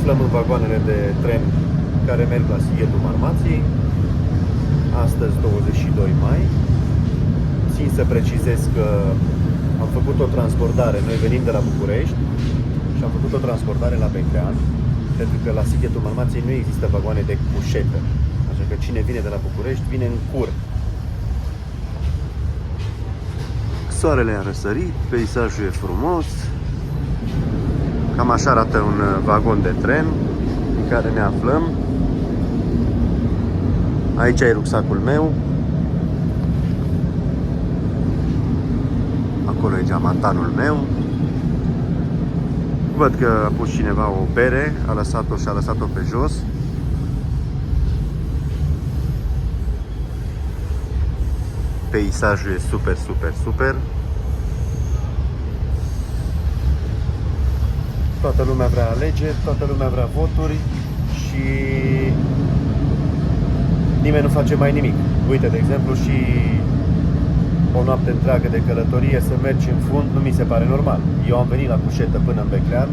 aflăm în vagoanele de tren care merg la Sighetul Marmației. Astăzi, 22 mai. Țin să precizez că am făcut o transbordare. Noi venim de la București și am făcut o transbordare la Beclean, pentru că la Sighetul Marmației nu există vagoane de cușetă. Așa că cine vine de la București vine în cur. Soarele a răsărit, peisajul e frumos. Cam așa arată un vagon de tren în care ne aflăm. Aici e rucsacul meu. Acolo e geamantanul meu. Văd că a pus cineva o bere, a lăsat-o și a lăsat-o pe jos. Peisajul e super, super, super. Toată lumea vrea alegeri, toată lumea vrea voturi și nimeni nu face mai nimic. Uite, de exemplu, și o noapte întreagă de călătorie să mergi în fund nu mi se pare normal. Eu am venit la cușetă până în Beclean,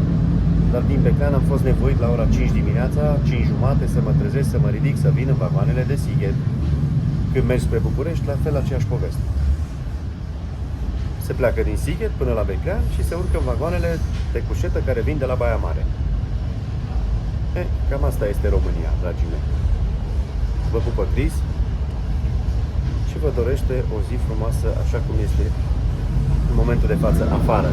dar din Beclean am fost nevoit la ora 5 dimineața, 5 jumate, să mă trezesc, să mă ridic, să vin în vagoanele de Sighet. Când mergi spre București, la fel aceeași poveste. Se pleacă din Sighet până la Beclean și se urcă în vagoanele de cușetă care vin de la Baia Mare. Cam asta este România, dragii mei. Vă pupă Cris și vă dorește o zi frumoasă așa cum este în momentul de față afară.